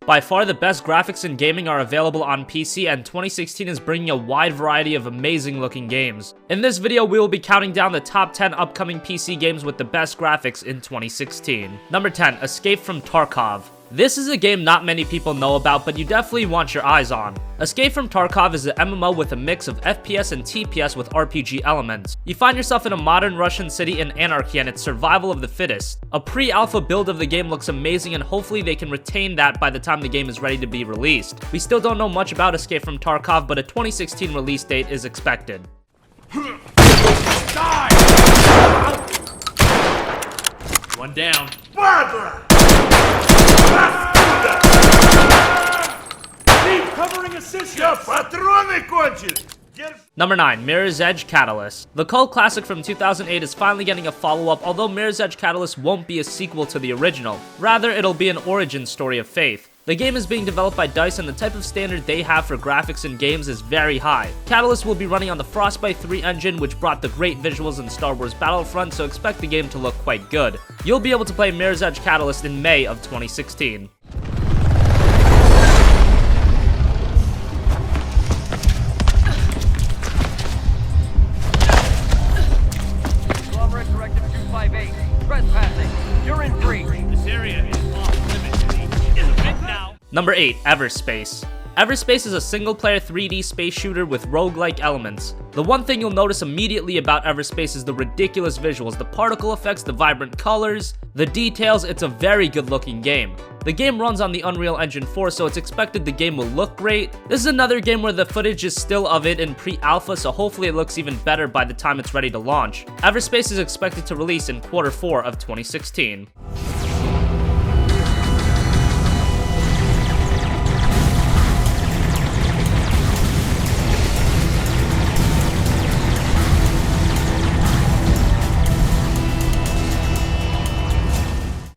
By far the best graphics in gaming are available on PC, and 2016 is bringing a wide variety of amazing looking games. In this video, we will be counting down the top 10 upcoming PC games with the best graphics in 2016. Number 10, Escape from Tarkov. This is a game not many people know about, but you definitely want your eyes on. Escape from Tarkov is an MMO with a mix of FPS and TPS with RPG elements. You find yourself in a modern Russian city in anarchy, and it's survival of the fittest. A pre-alpha build of the game looks amazing, and hopefully they can retain that by the time the game is ready to be released. We still don't know much about Escape from Tarkov, but a 2016 release date is expected. Die! One down. Barbara! Keep covering assistance! Патроны кончились! Number 9, Mirror's Edge Catalyst. The cult classic from 2008 is finally getting a follow-up, although Mirror's Edge Catalyst won't be a sequel to the original. Rather, it'll be an origin story of Faith. The game is being developed by Dice, and the type of standard they have for graphics in games is very high. Catalyst will be running on the Frostbite 3 engine, which brought the great visuals in Star Wars Battlefront, so expect the game to look quite good. You'll be able to play Mirror's Edge Catalyst in May of 2016. Conglomerate Directive 258. Trespassing. You're in free. This area is off limits. Is a bit now. Number 8, Everspace. Everspace is a single-player 3D space shooter with roguelike elements. The one thing you'll notice immediately about Everspace is the ridiculous visuals, the particle effects, the vibrant colors, the details. It's a very good-looking game. The game runs on the Unreal Engine 4, so it's expected the game will look great. This is another game where the footage is still of it in pre-alpha, so hopefully it looks even better by the time it's ready to launch. Everspace is expected to release in Q4 of 2016.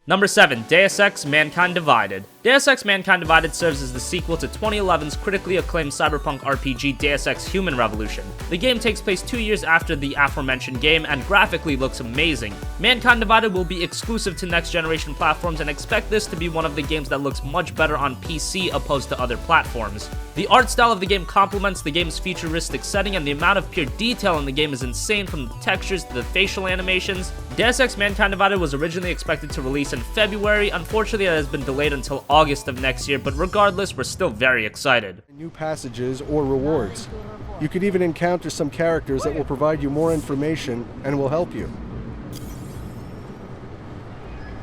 Number 7, Deus Ex: Mankind Divided. Deus Ex: Mankind Divided serves as the sequel to 2011's critically acclaimed cyberpunk RPG Deus Ex: Human Revolution. The game takes place 2 years after the aforementioned game and graphically looks amazing. Mankind Divided will be exclusive to next-generation platforms, and expect this to be one of the games that looks much better on PC opposed to other platforms. The art style of the game complements the game's futuristic setting, and the amount of pure detail in the game is insane, from the textures to the facial animations. Deus Ex: Mankind Divided was originally expected to release in February. Unfortunately, it has been delayed until August of next year, but regardless, we're still very excited. New passages or rewards. You could even encounter some characters that will provide you more information and will help you.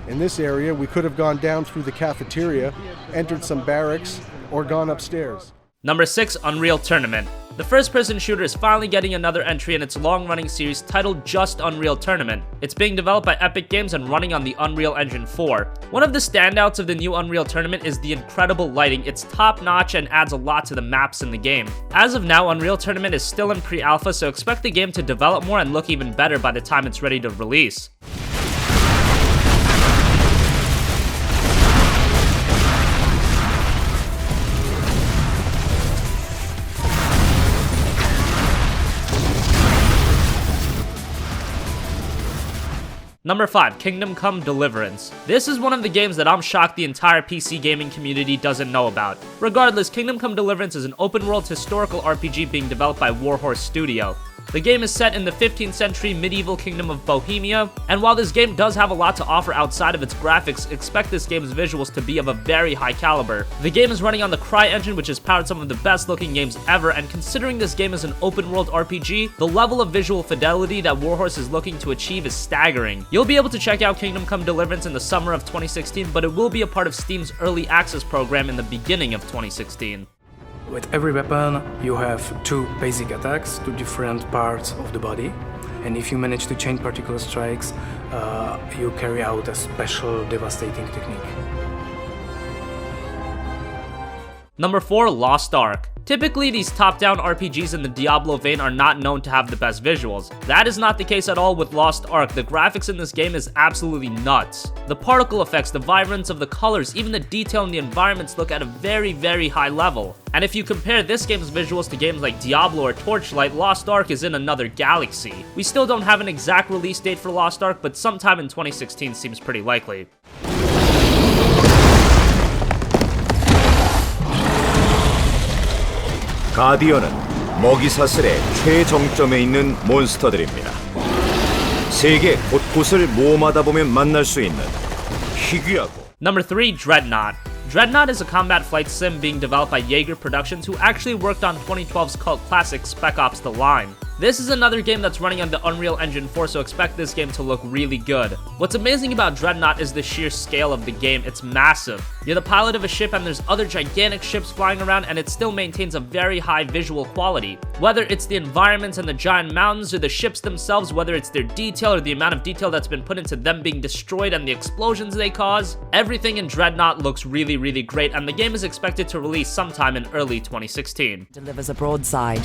In this area, we could have gone down through the cafeteria, entered some barracks, or gone upstairs. Number 6, Unreal Tournament. The first-person shooter is finally getting another entry in its long-running series titled just Unreal Tournament. It's being developed by Epic Games and running on the Unreal Engine 4. One of the standouts of the new Unreal Tournament is the incredible lighting. It's top-notch and adds a lot to the maps in the game. As of now, Unreal Tournament is still in pre-alpha, so expect the game to develop more and look even better by the time it's ready to release. Number 5, Kingdom Come Deliverance. This is one of the games that I'm shocked the entire PC gaming community doesn't know about. Regardless, Kingdom Come Deliverance is an open-world historical RPG being developed by Warhorse Studio. The game is set in the 15th century medieval kingdom of Bohemia, and while this game does have a lot to offer outside of its graphics, expect this game's visuals to be of a very high caliber. The game is running on the Cry engine, which has powered some of the best looking games ever, and considering this game is an open world RPG, the level of visual fidelity that Warhorse is looking to achieve is staggering. You'll be able to check out Kingdom Come Deliverance in the summer of 2016, but it will be a part of Steam's early access program in the beginning of 2016. With every weapon, you have 2 basic attacks to different parts of the body, and if you manage to chain particular strikes, you carry out a special devastating technique. Number 4, Lost Ark. Typically, these top-down RPGs in the Diablo vein are not known to have the best visuals. That is not the case at all with Lost Ark. The graphics in this game is absolutely nuts. The particle effects, the vibrance of the colors, even the detail in the environments look at a very, very high level. And if you compare this game's visuals to games like Diablo or Torchlight, Lost Ark is in another galaxy. We still don't have an exact release date for Lost Ark, but sometime in 2016 seems pretty likely. 가디언은 먹이사슬의 최정점에 있는 몬스터들입니다. 세계 곳곳을 모험하다 보면 만날 수 있는 희귀하고 Number 3, Dreadnought. Dreadnought is a combat flight sim being developed by Jaeger Productions, who actually worked on 2012's cult classic Spec Ops: The Line. This is another game that's running on the Unreal Engine 4, so expect this game to look really good. What's amazing about Dreadnought is the sheer scale of the game. It's massive. You're the pilot of a ship and there's other gigantic ships flying around, and it still maintains a very high visual quality. Whether it's the environments and the giant mountains or the ships themselves, whether it's their detail or the amount of detail that's been put into them being destroyed and the explosions they cause, everything in Dreadnought looks really, really great, and the game is expected to release sometime in early 2016. Delivers a broadside.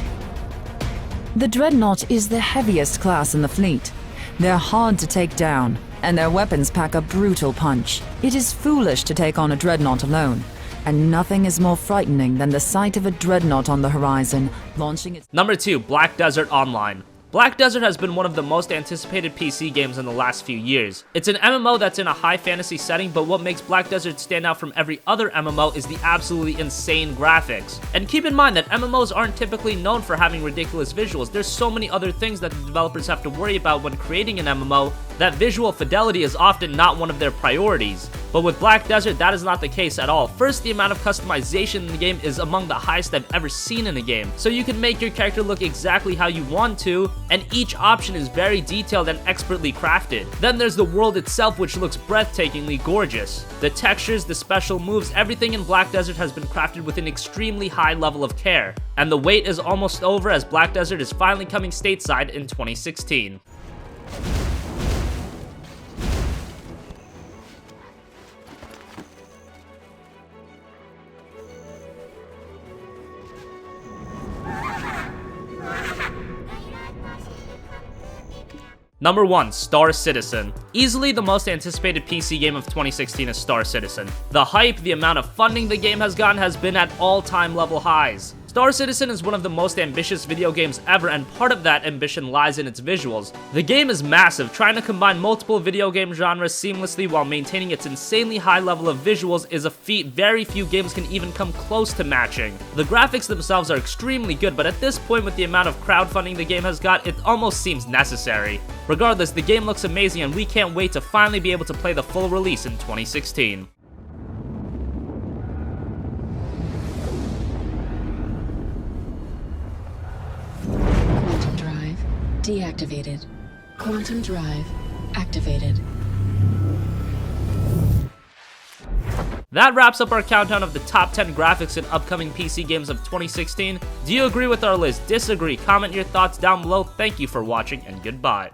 The Dreadnought is the heaviest class in the fleet. They're hard to take down, and their weapons pack a brutal punch. It is foolish to take on a Dreadnought alone, and nothing is more frightening than the sight of a Dreadnought on the horizon, launching its... Number 2, Black Desert Online. Black Desert has been one of the most anticipated PC games in the last few years. It's an MMO that's in a high fantasy setting, but what makes Black Desert stand out from every other MMO is the absolutely insane graphics. And keep in mind that MMOs aren't typically known for having ridiculous visuals. There's so many other things that the developers have to worry about when creating an MMO that visual fidelity is often not one of their priorities. But with Black Desert, that is not the case at all. First, the amount of customization in the game is among the highest I've ever seen in a game. So you can make your character look exactly how you want to, and each option is very detailed and expertly crafted. Then there's the world itself, which looks breathtakingly gorgeous. The textures, the special moves, everything in Black Desert has been crafted with an extremely high level of care. And the wait is almost over, as Black Desert is finally coming stateside in 2016. Number 1, Star Citizen. Easily the most anticipated PC game of 2016 is Star Citizen. The hype, the amount of funding the game has gotten has been at all-time level highs. Star Citizen is one of the most ambitious video games ever, and part of that ambition lies in its visuals. The game is massive, trying to combine multiple video game genres seamlessly while maintaining its insanely high level of visuals is a feat very few games can even come close to matching. The graphics themselves are extremely good, but at this point with the amount of crowdfunding the game has got, it almost seems necessary. Regardless, the game looks amazing and we can't wait to finally be able to play the full release in 2016. Quantum drive deactivated. Quantum drive activated. That wraps up our countdown of the top 10 graphics in upcoming PC games of 2016. Do you agree with our list? Disagree? Comment your thoughts down below. Thank you for watching and goodbye.